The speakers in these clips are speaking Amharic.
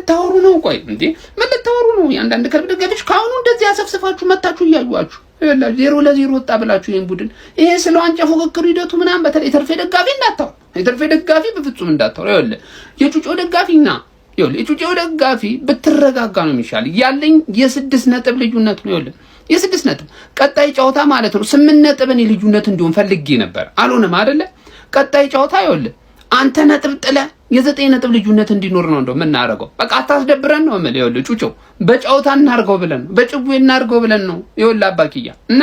ልታወሩ ነው? ቆይ እንዴ ምን ልታወሩ ነው? ያንዳንድ ከልብ ደጋፊዎች ካሁኑ እንደዚህ ያሰፍስፋችሁ መታችሁ እያዩአችሁ ይኸውላችሁ 0-0 ወጣ ብላችሁ ይሄን ቡድን ይሄ ስለ ዋንጫ ፉክክሩ ሂደቱ ምናምን በተለይ ተርፌ ደጋፊ እንዳታው የተርፌ ደጋፊ በፍጹም እንዳታው ይኸውልህ የጩጮ ደጋፊና ይኸውልህ የጩጮ ደጋፊ ብትረጋጋ ነው የሚሻል ያለኝ የ6 ነጥብ ልዩነት ነው ይኸውልህ የ6 ነጥብ ቀጣይ ጨዋታ ማለት ነው 8 ነጥብ እኔ ልዩነት እንዲሆን ፈልጌ ነበር አልሆነም አይደለ ቀጣይ ጨዋታ ይኸውልህ አንተ ነጥብ ጥለ የ9 ነጥብ ልዩነት እንዲኖር ነው እንደው ምን እናረጋው በቃ አታስደብረን ነው ማለት ይኸውልህ ጩጮ በጨዋታ እናርገው ብለን ነው በጭቡ እናርገው ብለን ነው ይኸውልህ አባኪያ እና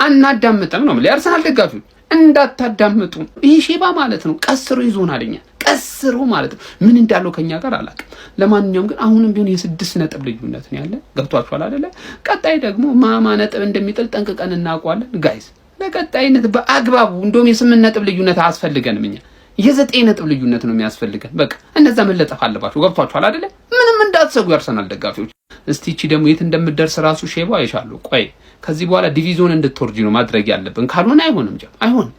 አናዳምጥም ነው ማለት አርሰናል ደጋፊው እንዳታዳምጡ ይሄ ሼባ ማለት ነው ቀስሮ ይዞናልኛ ቀስሮ ማለት ነው ምን እንዳለው ከኛ ጋር አላውቅም ለማንኛውም ግን አሁንም ቢሆን የ6 ነጥብ ልዩነት ነው ያለ ገብቷችኋል አይደለ ቀጣይ ደግሞ ማማ ነጥብ እንደሚጥል ጠንቅቀን እናውቀዋለን ጋይስ ለቀጣይነት በአግባቡ እንደውም የ8 ነጥብ ልዩነት አያስፈልገንም እኛ የ9 ነጥብ ልዩነት ነው የሚያስፈልገን በቃ እነዛ መለጠፍ አለባችሁ ገብቷችኋል አይደለ ምንም እንዳትሰጉ ያርሰናል ደጋፊዎች እስቲ እቺ ደግሞ የት እንደምትደርስ ራሱ ሼባ አይሻሉ ቆይ ከዚህ በኋላ ዲቪዥን እንድትወርጂ ነው ማድረግ ያለብን ካልሆነ አይሆንም ጀም አይሆንም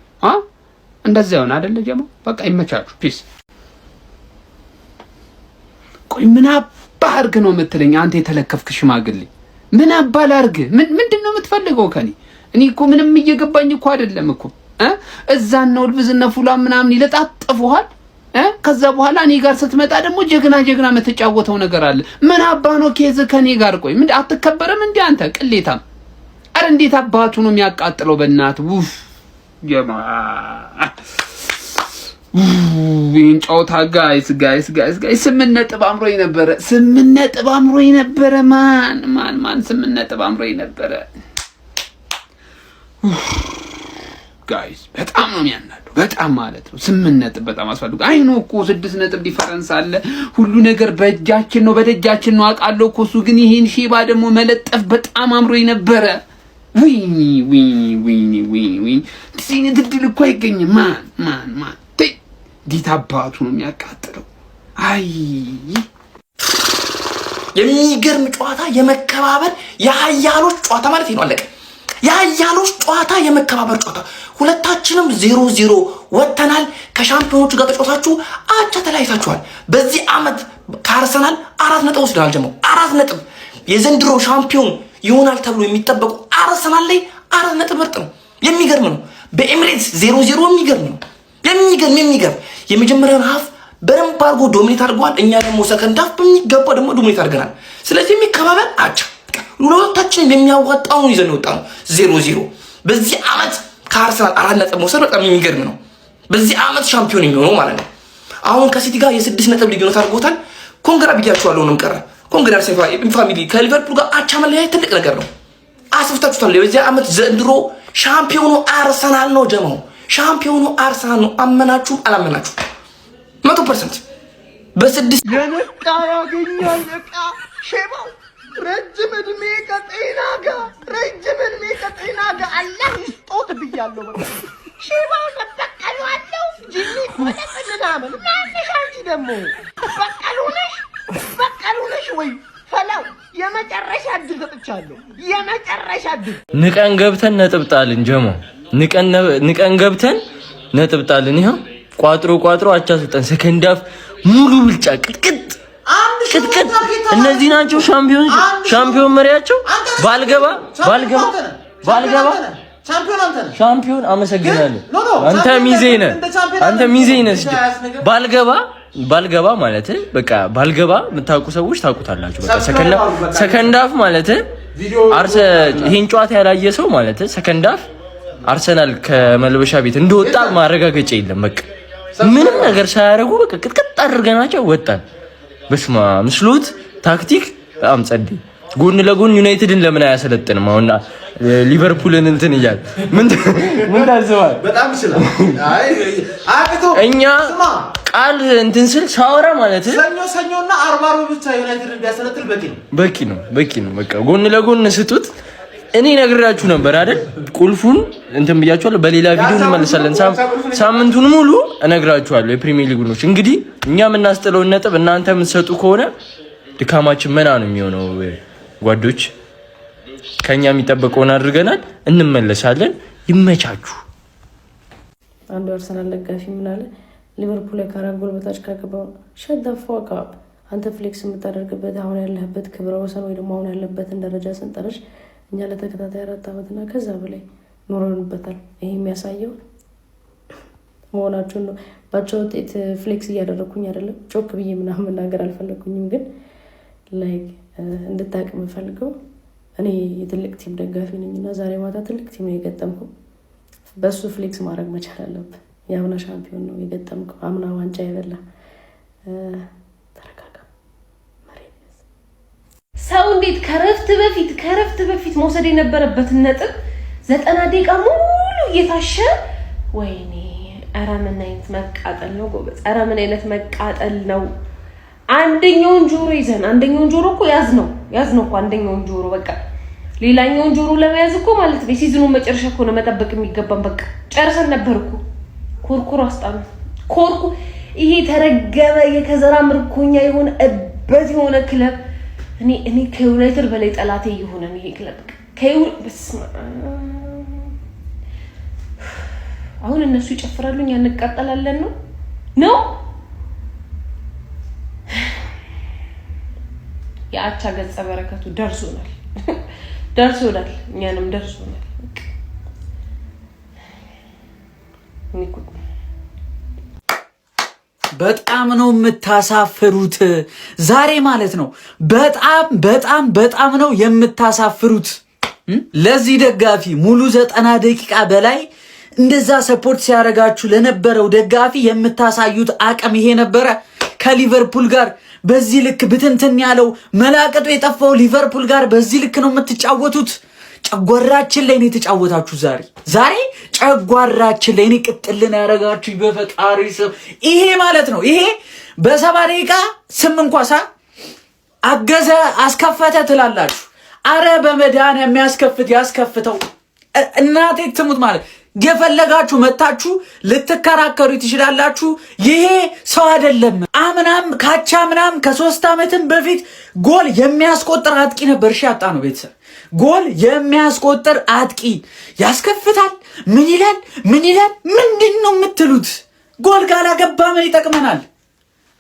እንደዛ ይሆን አይደለ ጀማ በቃ ይመቻችሁ ፒስ ቆይ ምን አባርግ ነው የምትለኝ አንተ የተለከፍክ ሽማግሌ ምን አባል አርግ ምንድነው የምትፈልገው ከኔ እኔ እኮ ምንም እየገባኝ እኮ አይደለም እኮ እዛን ነው ልብዝና ፉላ ምናምን ይለጣጥፉሃል ከዛ በኋላ እኔ ጋር ስትመጣ ደግሞ ጀግና የምትጫወተው ነገር አለ ምን አባ ነው ኬዝ ከኔ ጋር ቆይ ምን አትከበረም እንዴ አንተ ቅሌታም አረ እንዴት አባቱ ነው የሚያቃጥለው በእናት ውፍ ጀማ ዊን ጨዋታ ጋይስ 8 ነጥብ አምሮኝ ነበረ ማን 8 ነጥብ አምሮኝ ነበረ ጋይስ በጣም ነው የሚያናደው በጣም ማለት ነው 8 ነጥብ በጣም አስፈልጉ አይ ነው እኮ 6 ነጥብ ዲፈረንስ አለ ሁሉ ነገር በእጃችን ነው በደጃችን ነው አውቃለሁ እኮ እሱ ግን ይሄን ሼባ ደግሞ መለጠፍ በጣም አምሮኝ ነበረ ዊኒ ዲሲን ድል እኮ አይገኝም ማን ዲታ አባቱ ነው የሚያቃጥለው አይ የሚገርም ጨዋታ የመከባበር የሀያሎች ጨዋታ ማለት ነው አለቀ የሀያሎች ጨዋታ የመከባበር ጨዋታ ሁለታችንም 0-0 ወጥተናል ከሻምፒዮኖቹ ጋር ተጫውታችሁ አቻ ተለያይታችኋል በዚህ አመት ከአርሰናል 4 ነጥብ ወስደናል ጀመው 4 ነጥብ የዘንድሮ ሻምፒዮን ይሆናል ተብሎ የሚጠበቁ አርሰናል ላይ 4 ነጥብ ምርጥ ነው የሚገርም ነው በኤሚሬትስ 0-0 የሚገርም ነው የሚገርም የመጀመሪያውን ሀፍ በደንብ አድርጎ ዶሚኔት አድርጓል እኛ ደግሞ ሰከንድ ሀፍ በሚገባ ደግሞ ዶሚኔት አድርገናል ስለዚህ የሚከባበር አቻ ሁለታችንም የሚያዋጣውን ይዘን ወጣ ነው 0-0 በዚህ አመት ከአርሰናል 4 ነጥብ መውሰድ በጣም የሚገርም ነው በዚህ አመት ሻምፒዮን የሚሆነው ማለት ነው አሁን ከሲቲ ጋር የ6 ነጥብ ልዩነት አድርጎታል ኮንግራ ብያችኋለሁ ነው ቀረ ኮንግራ ፋሚሊ ከሊቨርፑል ጋር አቻ መለያየት ትልቅ ነገር ነው አስፍታችሁታል በዚህ አመት ዘንድሮ ሻምፒዮኑ አርሰናል ነው ጀማው ሻምፒዮኑ አርሰናል ነው አመናችሁ አላመናችሁ 100% በ6 የነቃ ያገኛል ነቃ ሼባው ረጅም እድሜ ከጤና ጋር አላህ ይስጦት ብያለሁ በቃ ሼባው ተበቀሏለው ጂኒ ወለቀናምን ማንሽ አንቺ ደግሞ በቀሉነሽ ወይ ፈላው የመጨረሻ እድል ሰጥቻለሁ የመጨረሻ እድል ንቀን ገብተን ነጥብጣልን ጀሞ ንቀን ገብተን ነጥብጣልን ይሄው ቋጥሮ አቻ ሰጠን ሰከንድ ሃፍ ሙሉ ብልጫ ቅጥቅጥ እነዚህ ናቸው ሻምፒዮን መሪያቸው ባልገባ ሻምፒዮን አመሰግናለሁ አንተ ሚዜ ነህ ባልገባ ማለት በቃ ባልገባ የምታውቁ ሰዎች ታውቁታላችሁ በቃ ሰከንድ ሃፍ ማለት ይሄን ጨዋታ ያላየ ሰው ማለት ሰከንድ ሃፍ አርሰናል ከመልበሻ ቤት እንደወጣ ማረጋገጫ የለም በቃ ምንም ነገር ሳያረጉ በቃ ቅጥቅጥ አድርገናቸው ወጣን በስማ ምስሉት ታክቲክ በጣም ጸዴ ጎን ለጎን ዩናይትድን ለምን አያሰለጥንም አሁን ሊቨርፑልን እንትን ይያል ምን ታዘባል በጣም ይችላል አይ አቅቶ እኛ ቃል እንትን ስል ሳወራ ማለት ሰኞና 40 ብቻ ዩናይትድን ቢያሰለጥል በቂ ነው በቃ ጎን ለጎን ስጡት እኔ ነግራችሁ ነበር አይደል ቁልፉን እንትን ብያችኋለሁ በሌላ ቪዲዮ እንመለሳለን ሳምንቱን ሙሉ እነግራችኋለሁ የፕሪሚየር ሊጉኖች እንግዲህ እኛ የምናስጥለው ነጥብ እናንተ የምትሰጡ ከሆነ ድካማችን መና ነው የሚሆነው ጓዶች ከኛ የሚጠበቀውን አድርገናል እንመለሳለን ይመቻችሁ አንዱ አርሰናል ደጋፊ ምን አለ ሊቨርፑል ከአራት ጎል በታች ካገባው ሸት ዘ ፋክ አፕ አንተ ፍሌክስ የምታደርግበት አሁን ያለህበት ክብረ ወሰን ወይ ደግሞ አሁን ያለበትን ደረጃ ሰንጠረዥ እኛ ለተከታታይ 4 ዓመትና ከዛ በላይ ኖረንበታል። ይሄ የሚያሳየው መሆናችሁን ነው። ባቸው ውጤት ፍሌክስ እያደረኩኝ አይደለም፣ ጮክ ብዬ ምናምን መናገር አልፈለኩኝም። ግን ላይክ እንድታቅ የምፈልገው እኔ የትልቅ ቲም ደጋፊ ነኝና ዛሬ ማታ ትልቅ ቲም ነው የገጠምኩ። በሱ ፍሌክስ ማድረግ መቻል አለብን። የአምና ሻምፒዮን ነው የገጠምኩ፣ አምና ዋንጫ የበላ ተረጋጋ። ሰው እንዴት ከረፍት በፊት መውሰድ የነበረበትን ነጥብ 90 ደቂቃ ሙሉ እየታሸ ወይኔ! ኧረ ምን አይነት መቃጠል ነው ጎበዝ! ኧረ ምን አይነት መቃጠል ነው! አንደኛውን ጆሮ ይዘን አንደኛውን ጆሮ እኮ ያዝ ነው እኮ አንደኛውን ጆሮ በቃ ሌላኛውን ጆሮ ለመያዝ እኮ ማለት ነው ሲዝኑን መጨረሻ እኮ ነው መጠበቅ የሚገባን። በቃ ጨርሰን ነበር እኮ ኮርኩር አስጣሉ ኮርኩ። ይሄ ተረገበ የከዘራ ምርኮኛ የሆነ እበት የሆነ ክለብ እኔ ከዩናይትድ በላይ ጠላቴ የሆነ ይሄ ክለብ አሁን እነሱ ይጨፍራሉ እኛ እንቃጠላለን ነው የአቻ ገጸ በረከቱ ደርሶናል እኛንም ደርሶናል። በጣም ነው የምታሳፍሩት ዛሬ ማለት ነው። በጣም ነው የምታሳፍሩት። ለዚህ ደጋፊ ሙሉ 90 ደቂቃ በላይ እንደዛ ሰፖርት ሲያደርጋችሁ ለነበረው ደጋፊ የምታሳዩት አቅም ይሄ ነበረ። ከሊቨርፑል ጋር በዚህ ልክ ብትንትን ያለው መላቀጡ የጠፋው ሊቨርፑል ጋር በዚህ ልክ ነው የምትጫወቱት። ጨጓራችን ላይ ነው የተጫወታችሁ ዛሬ ጨጓራችን ላይ ነው ቅጥልን ያረጋችሁ በፈጣሪ ስም። ይሄ ማለት ነው ይሄ በ70 ደቂቃ ስም እንኳን አገዘ አስከፈተ ትላላችሁ። አረ በመዳን የሚያስከፍት ያስከፍተው እናቴ ትሙት ማለት የፈለጋችሁ መታችሁ ልትከራከሩ ትችላላችሁ። ይሄ ሰው አይደለም። አምናም ካቻምናም ከ3 ዓመትም በፊት ጎል የሚያስቆጥር አጥቂ ነበር። ያጣ ነው ቤተሰብ ጎል የሚያስቆጥር አጥቂ ያስከፍታል። ምን ይላል ምንድነው የምትሉት? ጎል ካላገባ ምን ይጠቅመናል?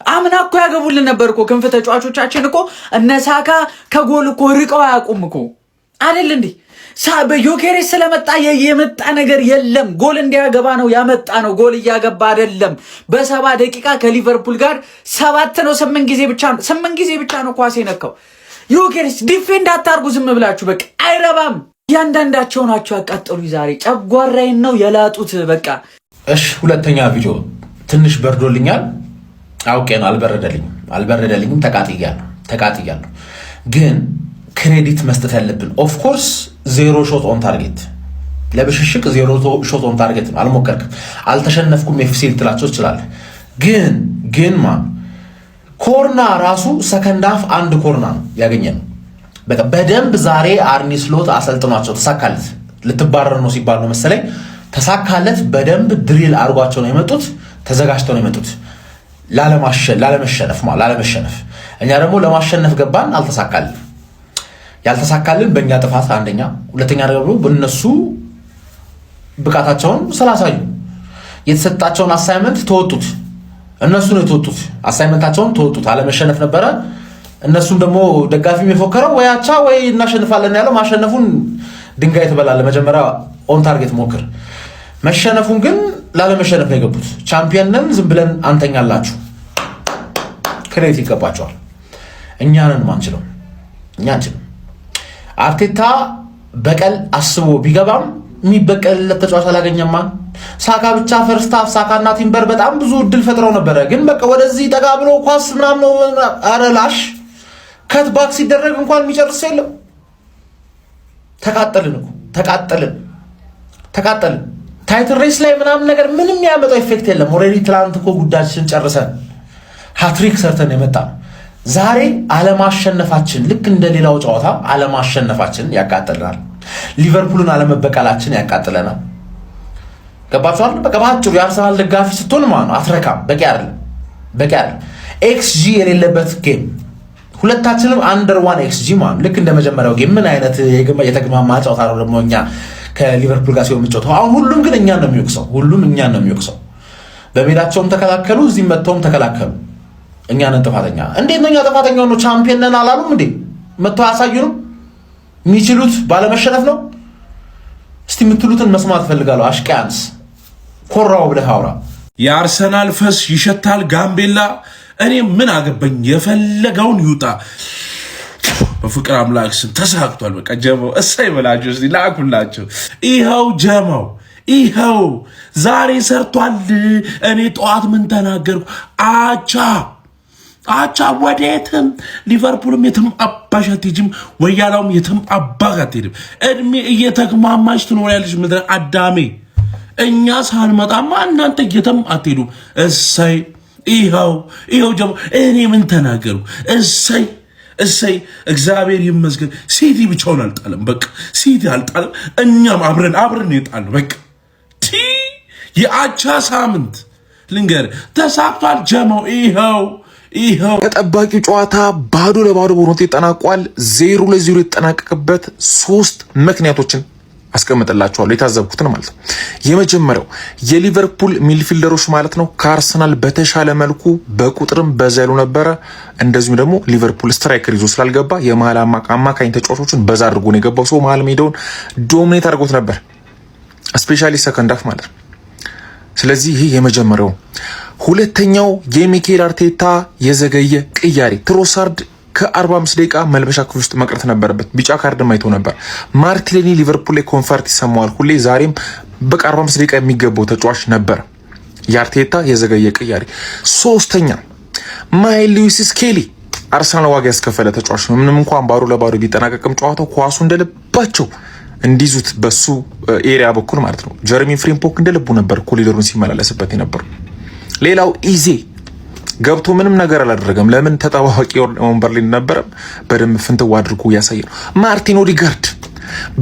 አምና እኮ ያገቡልን ነበር እኮ ክንፍ ተጫዋቾቻችን እኮ እነሳካ ከጎል እኮ ርቀው አያውቁም እኮ አይደል እንዴ? ዮኬሬስ ስለመጣ የመጣ ነገር የለም። ጎል እንዲያገባ ነው ያመጣ ነው። ጎል እያገባ አይደለም። በ70 ደቂቃ ከሊቨርፑል ጋር 8 ጊዜ ብቻ ነው ኳስ የነካው። ዮኬሬስ ዲፌንድ አታርጉ ዝም ብላችሁ በቃ አይረባም። እያንዳንዳቸው ናቸው ያቃጠሉ። ዛሬ ጨጓራዬን ነው የላጡት በቃ። እሺ ሁለተኛ ቪዲዮ ትንሽ በርዶልኛል። አውቄ ነው አልበረደልኝም። ተቃጥያለሁ ግን ክሬዲት መስጠት ያለብን ኦፍ ኮርስ 0 ሾት ኦን ታርጌት ለብሽሽቅ 0 ሾት ኦን ታርጌት ነው። አልሞከርክም፣ አልተሸነፍኩም ኤፍሲ ልትላቸው ትችላለህ። ግን ማን ኮርና ራሱ ሰከንድ ሃፍ 1 ኮርና ነው ያገኘነው። በቃ በደንብ ዛሬ አርኒ ስሎት አሰልጥኗቸው ተሳካለት። ልትባረር ነው ሲባል ነው መሰለኝ ተሳካለት። በደንብ ድሪል አድርጓቸው ነው የመጡት፣ ተዘጋጅተው ነው የመጡት ላለመሸነፍ። እኛ ደግሞ ለማሸነፍ ገባን፣ አልተሳካልን። ያልተሳካልን በእኛ ጥፋት አንደኛ፣ ሁለተኛ ደግሞ በእነሱ ብቃታቸውን ስላሳዩ የተሰጣቸውን አሳይመንት ተወጡት። እነሱ ነው የተወጡት፣ አሳይመንታቸውን ተወጡት። አለመሸነፍ ነበረ። እነሱም ደግሞ ደጋፊ የፎከረው ወይ አቻ ወይ እናሸንፋለን ያለው ማሸነፉን ድንጋይ ትበላለ። መጀመሪያ ኦን ታርጌት ሞክር። መሸነፉን ግን ላለመሸነፍ ነው የገቡት። ቻምፒየንን ዝም ብለን አንተኛላችሁ። ክሬዲት ይገባቸዋል። እኛንን ማንችለው እኛ አንችልም። አርቴታ በቀል አስቦ ቢገባም የሚበቀልለት ተጫዋች አላገኘማ። ሳካ ብቻ ፈርስት ሃፍ ሳካና ቲምበር በጣም ብዙ እድል ፈጥረው ነበረ። ግን በቃ ወደዚህ ጠጋ ብሎ ኳስ ምናምን ነው አረላሽ ከትባክ ሲደረግ እንኳን የሚጨርስ የለም። ተቃጠልን። ታይትል ሬስ ላይ ምናምን ነገር ምንም ያመጣው ኢፌክት የለም። ኦልሬዲ ትላንት እኮ ጉዳያችን ጨርሰን ሃትሪክ ሰርተን የመጣ ነው። ዛሬ አለማሸነፋችን ልክ እንደሌላው ጨዋታ አለማሸነፋችን ያቃጥለናል። ሊቨርፑልን አለመበቀላችን ያቃጥለናል። ገባችኋል? በቃ ባጭሩ የአርሰናል ደጋፊ ስትሆን ማለት ነው አትረካም። በቂ አይደለም። ኤክስጂ የሌለበት ጌም ሁለታችንም አንደር 1 ኤክስጂ ማለት ልክ እንደ መጀመሪያው ጌም ምን አይነት የተግማማ ጨዋታ ነው ደግሞ እኛ ከሊቨርፑል ጋር ሲሆን የምንጫወተው። አሁን ሁሉም ግን እኛን ነው የሚወቅሰው። በሜዳቸውም ተከላከሉ፣ እዚህም መጥተውም ተከላከሉ። እኛ ነን ጥፋተኛ። እንዴት ነው እኛ ጥፋተኛ ነው? ቻምፒየን ነን አላሉም እንዴ? መጥተው ያሳዩንም የሚችሉት ባለመሸነፍ ነው። እስቲ የምትሉትን መስማት ፈልጋለሁ። አሽቃያንስ ኮራው ብለህ አውራ። የአርሰናል ፈስ ይሸታል ጋምቤላ። እኔ ምን አገባኝ? የፈለገውን ይውጣ። በፍቅር አምላክ ስም ተሳክቷል። በቃ ጀማው እሰይ በላቸው። እስቲ ላኩላቸው። ይኸው ጀማው ይኸው ዛሬ ሰርቷል። እኔ ጠዋት ምን ተናገርኩ? አቻ ወዴትም ሊቨርፑልም የትም አባሽ አትሄጂም፣ ወያላውም የትም አባሽ አትሄድም። እድሜ እየተግማማሽ ትኖሪያለሽ ምድረ አዳሜ። እኛ ሳንመጣማ እናንተ የትም አትሄዱም። እሰይ ይኸው ጀማው እኔ ምን ተናገርኩ? እሰይ እግዚአብሔር ይመስገን። ሲቲ ብቻውን አልጣለም። በቃ ሲቲ አልጣለም፣ እኛም አብረን የጣልነው በቃ የአቻ ሳምንት ልንገር ተሳክቷል። ጀማው ይኸው ተጠባቂው ጨዋታ ባዶ ለባዶ በሆነ ውጤት ተጠናቋል። 0-0 የተጠናቀቀበት 3 ምክንያቶችን አስቀምጥላችኋለሁ የታዘብኩትን ማለት ነው። የመጀመሪያው የሊቨርፑል ሚድፊልደሮች ማለት ነው ከአርሰናል በተሻለ መልኩ በቁጥርም በዛ ያሉ ነበረ። እንደዚሁም ደግሞ ሊቨርፑል ስትራይከር ይዞ ስላልገባ የመሃል አማካኝ ተጫዋቾችን በዛ አድርጎ ነው የገባው። ሰው መሃል ሜዳውን ዶሚኔት አድርጎት ነበር፣ ስፔሻሊ ሰከንድ ሃፍ ማለት ነው። ስለዚህ ይሄ የመጀመሪያው። ሁለተኛው የሚኬል አርቴታ የዘገየ ቅያሬ። ትሮሳርድ ከ45 ደቂቃ መልበሻ ክፍል ውስጥ መቅረት ነበረበት። ቢጫ ካርድ ማይቶ ነበር። ማርቲኔሊ ሊቨርፑል ላይ ኮንፈርት ይሰማዋል ሁሌ። ዛሬም በቃ 45 ደቂቃ የሚገባው ተጫዋች ነበር። የአርቴታ የዘገየ ቅያሬ። ሶስተኛ ማይል ሉዊስ ስኬሊ አርሰናል ዋጋ ያስከፈለ ተጫዋች ነው። ምንም እንኳን ባዶ ለባዶ ቢጠናቀቅም ጨዋታው ኳሱ እንደልባቸው እንዲዙት በሱ ኤሪያ በኩል ማለት ነው። ጀረሚ ፍሪምፖክ እንደልቡ ነበር ኮሊደሩን ሲመላለስበት የነበረው። ሌላው ኢዜ ገብቶ ምንም ነገር አላደረገም። ለምን? ተጠባባቂ ወንበር ላይ ነበረ። በደንብ ፍንትው አድርጎ ያሳየ ነው። ማርቲን ኦዲጋርድ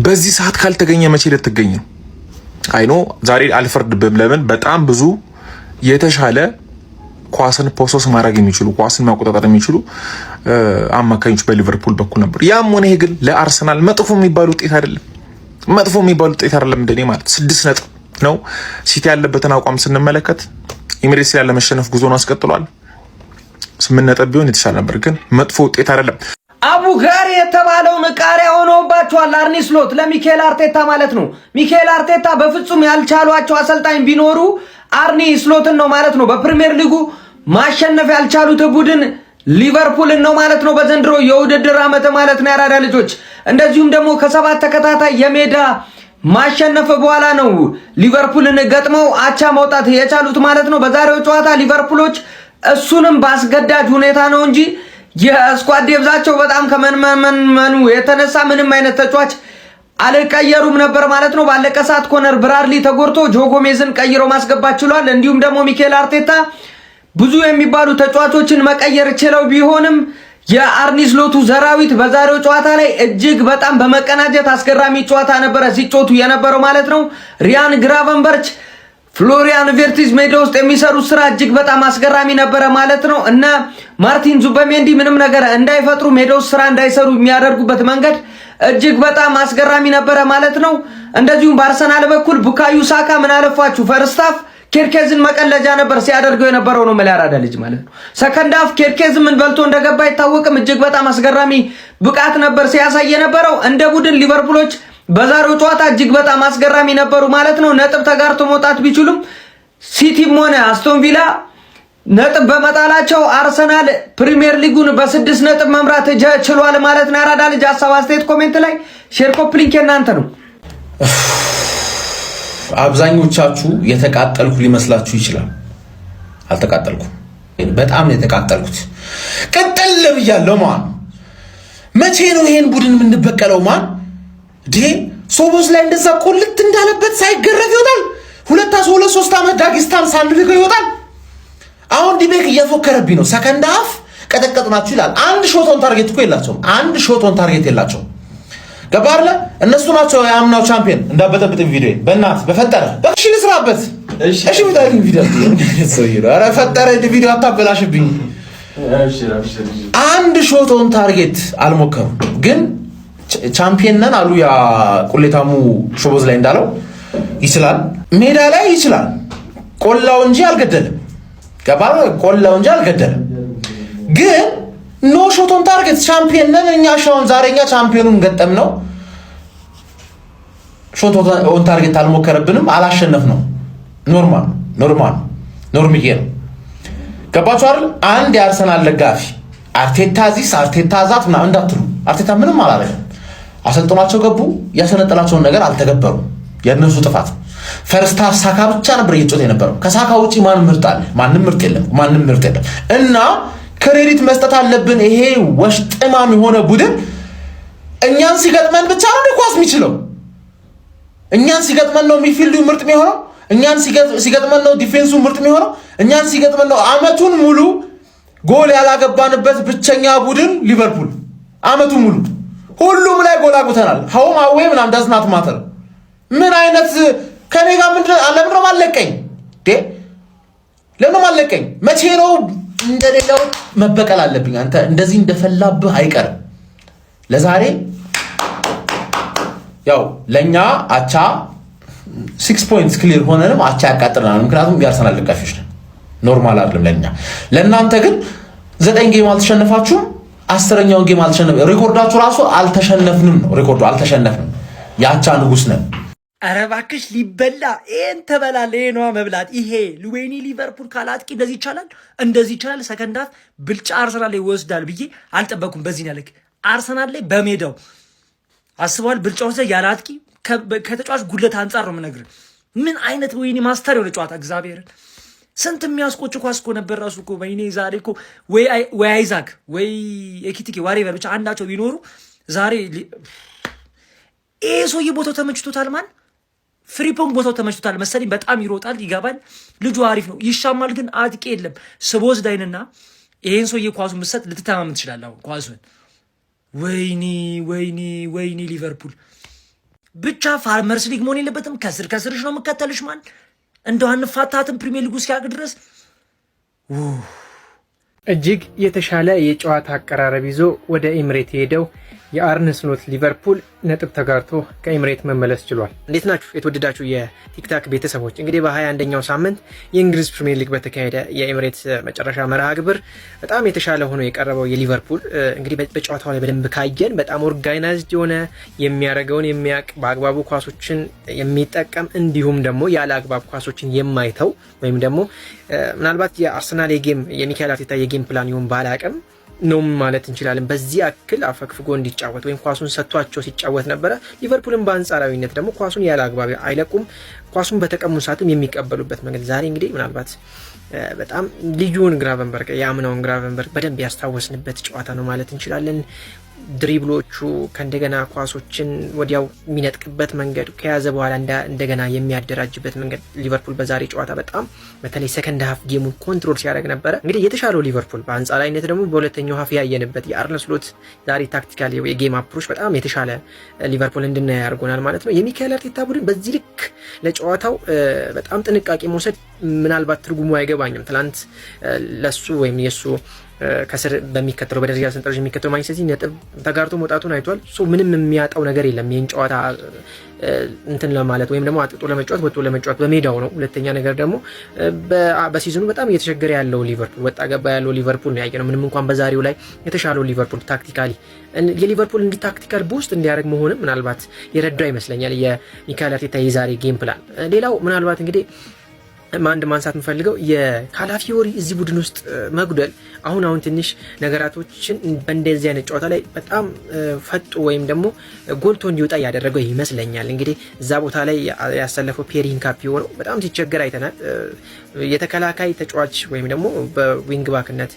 በዚህ ሰዓት ካልተገኘ መቼ ልትገኝ ነው? አይኖ ዛሬ አልፈርድብም። ለምን? በጣም ብዙ የተሻለ ኳስን ፖሶስ ማድረግ የሚችሉ ኳስን ማቆጣጠር የሚችሉ አማካኞች በሊቨርፑል በኩል ነበር። ያም ሆነ ይሄ ግን ለአርሰናል መጥፎ የሚባል ውጤት አይደለም። እንደኔ ማለት 6 ነጥብ ነው። ሲቲ ያለበትን አቋም ስንመለከት ኤሚሬትስ ላይ ለመሸነፍ ጉዞን አስቀጥሏል። 8 ነጥብ ቢሆን የተሻለ ነበር፣ ግን መጥፎ ውጤት አይደለም። አቡጋሪ የተባለውን ቃሪያ ሆኖባቸዋል አርኒ ስሎት ለሚኬል አርቴታ ማለት ነው። ሚኬል አርቴታ በፍጹም ያልቻሏቸው አሰልጣኝ ቢኖሩ አርኒ ስሎትን ነው ማለት ነው። በፕሪሚየር ሊጉ ማሸነፍ ያልቻሉት ቡድን ሊቨርፑልን ነው ማለት ነው በዘንድሮ የውድድር ዓመት ማለት ነው ያራዳ ልጆች። እንደዚሁም ደግሞ ከ7 ተከታታይ የሜዳ ማሸነፍ በኋላ ነው ሊቨርፑልን ገጥመው አቻ መውጣት የቻሉት ማለት ነው። በዛሬው ጨዋታ ሊቨርፑሎች እሱንም ባስገዳጅ ሁኔታ ነው እንጂ የስኳድ ዴብዛቸው በጣም ከመንመኑ የተነሳ ምንም አይነት ተጫዋች አልቀየሩም ነበር ማለት ነው። ባለቀ ሰዓት ኮነር ብራድሊ ተጎድቶ ጆ ጎሜዝን ቀይሮ ማስገባት ችሏል። እንዲሁም ደግሞ ሚኬል አርቴታ ብዙ የሚባሉ ተጫዋቾችን መቀየር ችለው ቢሆንም የአርኒ ስሎቱ ዘራዊት በዛሬው ጨዋታ ላይ እጅግ በጣም በመቀናጀት አስገራሚ ጨዋታ ነበረ ሲጮቱ የነበረው ማለት ነው። ሪያን ግራቨንበርች፣ ፍሎሪያን ቬርቲዝ ሜዳ ውስጥ የሚሰሩት ስራ እጅግ በጣም አስገራሚ ነበረ ማለት ነው። እነ ማርቲን ዙበሜንዲ ምንም ነገር እንዳይፈጥሩ ሜዳ ውስጥ ስራ እንዳይሰሩ የሚያደርጉበት መንገድ እጅግ በጣም አስገራሚ ነበረ ማለት ነው። እንደዚሁም በአርሰናል በኩል ቡካዮ ሳካ ምን አለፋችሁ ፈርስት ሃፍ ኬርኬዝን መቀለጃ ነበር ሲያደርገው የነበረው ነው መላራዳ ልጅ ማለት ነው። ሰከንድ ሃፍ ኬርኬዝ ምን በልቶ እንደገባ አይታወቅም። እጅግ በጣም አስገራሚ ብቃት ነበር ሲያሳይ የነበረው። እንደ ቡድን ሊቨርፑሎች በዛሬው ጨዋታ እጅግ በጣም አስገራሚ ነበሩ ማለት ነው። ነጥብ ተጋርቶ መውጣት ቢችሉም ሲቲም ሆነ አስቶን ቪላ ነጥብ በመጣላቸው አርሰናል ፕሪሚየር ሊጉን በ6 ነጥብ መምራት ችሏል ማለት ነው። ያራዳ ልጅ ሀሳብ አስተያየት ኮሜንት ላይ ሼር ኮፒ ሊንክ እናንተ ነው። አብዛኞቻችሁ የተቃጠልኩ ሊመስላችሁ ይችላል። አልተቃጠልኩም። በጣም ነው የተቃጠልኩት። ቀጠል ብያለሁ። ማን መቼ ነው ይሄን ቡድን የምንበቀለው? ማን ሶቦስ ላይ እንደዛ ቆልት እንዳለበት ሳይገረፍ ይወጣል። 2-3 ዓመት ዳጊስታን ሳንልከው ይወጣል። አሁን ዲቤክ እየፎከረብኝ ነው። ሰከንድ ሃፍ ቀጠቀጥናችሁ ይላል። አንድ ሾት ኦን ታርጌት እኮ የላቸውም። አንድ ሾት ኦን ታርጌት የላቸውም። ገባርለ እነሱ ናቸው ያምናው ቻምፒየን። እንዳበጠብጥ ቪዲዮ በእናት በፈጠረ እሺ ልስራበት። እሺ ብታይኝ ቪዲዮ ኧረ ፈጠረ ቪዲዮ አታበላሽብኝ። አንድ ሾት ኦን ታርጌት አልሞከሩም። ግን ቻምፒየን ነን አሉ ያ ቁሌታሙ ሾቦዝ ላይ እንዳለው ይችላል፣ ሜዳ ላይ ይችላል። ቆላው እንጂ አልገደለም። ገባር ቆላው እንጂ አልገደለም። ግን ኖ ሾት ኦን ታርጌት ቻምፒየን ነን እኛ። ሻውን ዛሬኛ ቻምፒዮኑን ገጠም ነው። ሾት ኦን ታርጌት አልሞከረብንም፣ አላሸነፍ ነው። ኖርማል ኖርምዬ ነው። ገባችሁ አይደል? አንድ የአርሰናል ደጋፊ አርቴታ ዚስ አርቴታ ዛት ምናምን እንዳትሉ። አርቴታ ምንም አላደረገም። አሰልጥኗቸው ገቡ። ያሰነጠላቸውን ነገር አልተገበሩም። የእነሱ ጥፋት። ፈርስት ሃፍ ሳካ ብቻ ነበር እየጮተ የነበረው። ከሳካ ውጪ ማንም ምርጥ አለ? ማንም ምርጥ የለም። እና ክሬዲት መስጠት አለብን። ይሄ ወሽጥማም የሆነ ቡድን እኛን ሲገጥመን ብቻ ነው ኳስ የሚችለው። እኛን ሲገጥመን ነው ሚድፊልዱ ምርጥ የሚሆነው። እኛን ሲገጥመን ነው ዲፌንሱ ምርጥ የሚሆነው። እኛን ሲገጥመን ነው አመቱን ሙሉ ጎል ያላገባንበት ብቸኛ ቡድን ሊቨርፑል። አመቱን ሙሉ ሁሉም ላይ ጎል አግብተናል። ሆም አዌይ ምናምን ዳዝናት ማተር። ምን አይነት ከኔ ጋር ለምንድነው ማለቀኝ? ለምንድነው ማለቀኝ? መቼ ነው እንደሌላው መበቀል አለብኝ? አንተ እንደዚህ እንደፈላብህ አይቀርም። ለዛሬ ያው ለኛ አቻ 6 ፖይንትስ ክሊር ሆነንም አቻ ያቃጥለናል። ምክንያቱም የአርሰናል ደጋፊዎች ነን። ኖርማል አይደለም ለኛ። ለእናንተ ግን 9 ጌም አልተሸነፋችሁም። 10ኛውን ጌም አልተሸነፈ ሪኮርዳችሁ ራሱ አልተሸነፍንም ነው። ሪኮርዱ አልተሸነፍንም። የአቻ ንጉስ ነን። ኧረ እባክሽ ሊበላ ይሄን ተበላለ። ይሄ ነዋ መብላት። ይሄ ወይኔ ሊቨርፑል ካላጥቂ እንደዚህ ይችላል። ሰከንድ ሃፍ ብልጫ አርሰናል ላይ ይወስዳል ብዬ አልጠበኩም። በዚህ ያለክ አርሰናል ላይ በሜዳው አስበዋል። ብልጫው ላይ ያለ አጥቂ ከተጫዋች ጉድለት አንጻር ነው የምነግርህ። ምን አይነት ወይኔ ማስተር የሆነ ጨዋታ እግዚአብሔርን ስንት የሚያስቆጭ ኳስ እኮ ነበር ራሱ እኮ ወይኔ ዛሬ እኮ ወይ አይዛክ ወይ ኤኪቲኬ ዋሬቨር ብቻ አንዳቸው ቢኖሩ ዛሬ ይሄ ሰውዬ ቦታው ተመችቶታል። ማን ፍሪፖንግ ቦታው ተመችቶታል መሰለኝ። በጣም ይሮጣል፣ ይገባል፣ ልጁ አሪፍ ነው፣ ይሻማል። ግን አጥቂ የለም። ስቦዝ ዳይንና ይሄን ሰውዬ ኳሱን ምሰጥ ልትተማመን ትችላለህ። አሁን ኳሱን ወይኔ ሊቨርፑል ብቻ ፋርመርስ ሊግ መሆን የለበትም። ከስርሽ ነው የምከተልሽ። ማን እንደው አንፋታትም ፕሪሚየር ሊጉ እስኪያልቅ ድረስ። እጅግ የተሻለ የጨዋታ አቀራረብ ይዞ ወደ ኤምሬት የሄደው የአርነ ስሎት ሊቨርፑል ነጥብ ተጋርቶ ከኤምሬት መመለስ ችሏል። እንዴት ናችሁ የተወደዳችሁ የቲክታክ ቤተሰቦች? እንግዲህ በ21ኛው ሳምንት የእንግሊዝ ፕሪሚየር ሊግ በተካሄደ የኤምሬት መጨረሻ መርሃ ግብር በጣም የተሻለ ሆኖ የቀረበው የሊቨርፑል እንግዲህ በጨዋታው ላይ በደንብ ካየን በጣም ኦርጋናይዝድ የሆነ የሚያደርገውን የሚያውቅ በአግባቡ ኳሶችን የሚጠቀም እንዲሁም ደግሞ ያለ አግባብ ኳሶችን የማይተው ወይም ደግሞ ምናልባት የአርሰናል የሚካኤል አርቴታ የጌም ፕላን ይሁን ባላቅም ነው ማለት እንችላለን። በዚህ አክል አፈግፍጎ እንዲጫወት ወይም ኳሱን ሰጥቷቸው ሲጫወት ነበረ። ሊቨርፑልን በአንጻራዊነት ደግሞ ኳሱን ያለ አግባብ አይለቁም። ኳሱን በተቀሙ ሰዓትም የሚቀበሉበት መንገድ ዛሬ እንግዲህ ምናልባት በጣም ልዩውን ግራቨንበርግ የአምናውን ግራቨንበርግ በደንብ ያስታወስንበት ጨዋታ ነው ማለት እንችላለን። ድሪብሎቹ ከእንደገና ኳሶችን ወዲያው የሚነጥቅበት መንገድ ከያዘ በኋላ እንደገና የሚያደራጅበት መንገድ ሊቨርፑል በዛሬ ጨዋታ በጣም በተለይ ሰከንድ ሃፍ ጌሙን ኮንትሮል ሲያደርግ ነበረ። እንግዲህ የተሻለው ሊቨርፑል በአንጻራዊነት ደግሞ በሁለተኛው ሃፍ ያየንበት የአርነ ስሎት ዛሬ ታክቲካል የጌም አፕሮች በጣም የተሻለ ሊቨርፑል እንድናይ ያደርጎናል ማለት ነው። የሚካኤል አርቴታ ቡድን በዚህ ልክ ለጨዋታው በጣም ጥንቃቄ መውሰድ ምናልባት ትርጉሙ አይገባኝም። ትላንት ለሱ ወይም የሱ ከስር በሚከተለው በደረጃ ሰንጠረዥ የሚከተለው ማንቸስተር ሲቲ ነጥብ ተጋርቶ መውጣቱን አይቷል። ምንም የሚያጣው ነገር የለም። ይህን ጨዋታ እንትን ለማለት ወይም ደግሞ አጥጦ ለመጫወት ወጥቶ ለመጫወት በሜዳው ነው። ሁለተኛ ነገር ደግሞ በሲዝኑ በጣም እየተቸገረ ያለው ሊቨርፑል ወጣ ገባ ያለው ሊቨርፑል ነው ያየነው። ምንም እንኳን በዛሬው ላይ የተሻለው ሊቨርፑል ታክቲካሊ የሊቨርፑል እንዲ ታክቲካል ቡስት እንዲያደርግ መሆንም ምናልባት የረዳው ይመስለኛል የሚካኤል አርቴታ የዛሬ ጌም ፕላን። ሌላው ምናልባት እንግዲህ አንድ ማንሳት የምፈልገው የካላፊዮሪ እዚህ ቡድን ውስጥ መጉደል አሁን ትንሽ ነገራቶችን በእንደዚህ አይነት ጨዋታ ላይ በጣም ፈጡ ወይም ደግሞ ጎልቶ እንዲወጣ ያደረገው ይመስለኛል። እንግዲህ እዛ ቦታ ላይ ያሰለፈው ፔሪን ካፒዮ ነው። በጣም ሲቸገር አይተናል። የተከላካይ ተጫዋች ወይም ደግሞ በዊንግ ባክነት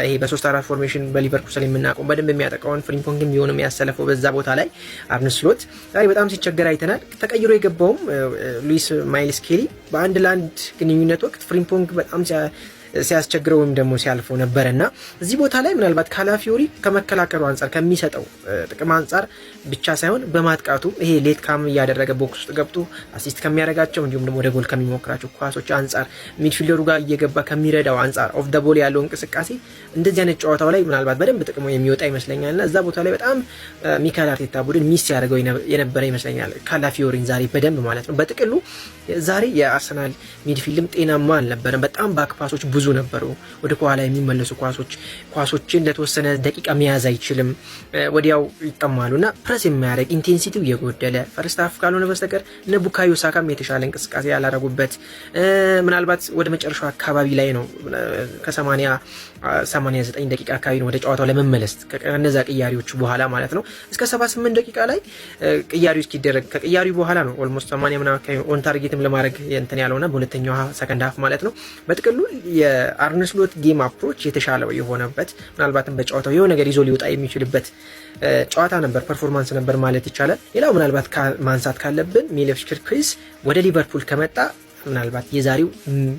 ይሄ በ3-4 ፎርሜሽን በሊቨርፑል ላይ የምናውቀው በደንብ የሚያጠቃውን ፍሪምፖንግም ቢሆንም ያሰለፈው በዛ ቦታ ላይ አርነ ስሎት ዛሬ በጣም ሲቸገር አይተናል። ተቀይሮ የገባውም ሉዊስ ማይልስ ኬሊ በአንድ ለአንድ ግንኙነት ወቅት ፍሪምፖንግ በጣም ሲያስቸግረው ወይም ደግሞ ሲያልፈው ነበረና እዚህ ቦታ ላይ ምናልባት ካላፊዮሪ ከመከላከሉ አንጻር ከሚሰጠው ጥቅም አንጻር ብቻ ሳይሆን በማጥቃቱ ይሄ ሌት ካም እያደረገ ቦክስ ውስጥ ገብቶ አሲስት ከሚያደርጋቸው እንዲሁም ደግሞ ወደ ጎል ከሚሞክራቸው ኳሶች አንጻር ሚድፊልደሩ ጋር እየገባ ከሚረዳው አንጻር ኦፍ ደ ቦል ያለው እንቅስቃሴ እንደዚህ አይነት ጨዋታው ላይ ምናልባት በደንብ ጥቅሙ የሚወጣ ይመስለኛልና እዛ ቦታ ላይ በጣም ሚካኤል አርቴታ ቡድን ሚስ ያደርገው የነበረ ይመስለኛል ካላፊዮሪን ዛሬ በደንብ ማለት ነው። በጥቅሉ ዛሬ የአርሰናል ሚድፊልድም ጤናማ አልነበረም። በጣም ባክፓሶች ብዙ ብዙ ነበሩ። ወደ ከኋላ የሚመለሱ ኳሶችን ለተወሰነ ደቂቃ መያዝ አይችልም፣ ወዲያው ይጠማሉና ፕረስ የሚያደርግ ኢንቴንሲቲው የጎደለ ፈርስት ሃፍ ካልሆነ በስተቀር እነ ቡካዮ ሳካም የተሻለ እንቅስቃሴ ያላረጉበት ምናልባት ወደ መጨረሻው አካባቢ ላይ ነው ከ89 ደቂቃ አካባቢ ነው ወደ ጨዋታው ለመመለስ ከነዛ ቅያሪዎች በኋላ ማለት ነው። እስከ 78 ደቂቃ ላይ ቅያሪዎች ሲደረግ ከቅያሪው በኋላ ነው ኦልሞስት 80 ምናምን አካባቢ ኦን ታርጌትም ለማድረግ እንትን ያለውና በሁለተኛው ሰከንድ ሃፍ ማለት ነው። በጥቅሉ የአርነ ስሎት ጌም አፕሮች የተሻለው የሆነበት ምናልባትም በጨዋታው የሆነ ነገር ይዞ ሊወጣ የሚችልበት ጨዋታ ነበር፣ ፐርፎርማንስ ነበር ማለት ይቻላል። ሌላው ምናልባት ማንሳት ካለብን ሚሎስ ኬርኬዝ ወደ ሊቨርፑል ከመጣ ምናልባት የዛሬው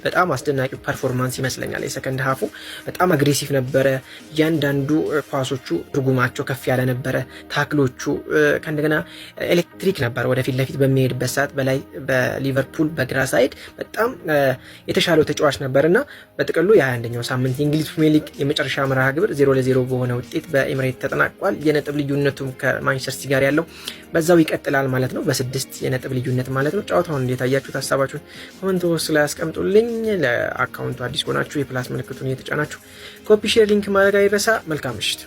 በጣም አስደናቂ ፐርፎርማንስ ይመስለኛል። የሰከንድ ሃፉ በጣም አግሬሲቭ ነበረ። እያንዳንዱ ኳሶቹ ትርጉማቸው ከፍ ያለ ነበረ። ታክሎቹ ከእንደገና ኤሌክትሪክ ነበር። ወደፊት ለፊት በሚሄድበት ሰዓት በላይ በሊቨርፑል በግራ ሳይድ በጣም የተሻለው ተጫዋች ነበርና በጥቅሉ የ21ኛው ሳምንት የእንግሊዝ ፕሪሚየር ሊግ የመጨረሻ መርሃ ግብር 0-0 በሆነ ውጤት በኤምሬት ተጠናቋል። የነጥብ ልዩነቱም ከማንቸስተር ሲቲ ጋር ያለው በዛው ይቀጥላል ማለት ነው፣ በ6 የነጥብ ልዩነት ማለት ነው። ጨዋታውን እንዴት አያችሁት? ሀሳባችሁን ኮሜንት ውስጥ ላይ አስቀምጡልኝ። ለአካውንቱ አዲስ ሆናችሁ የፕላስ ምልክቱን እየተጫናችሁ ኮፒ ሼር ሊንክ ማድረግ አይረሳ። መልካም ምሽት።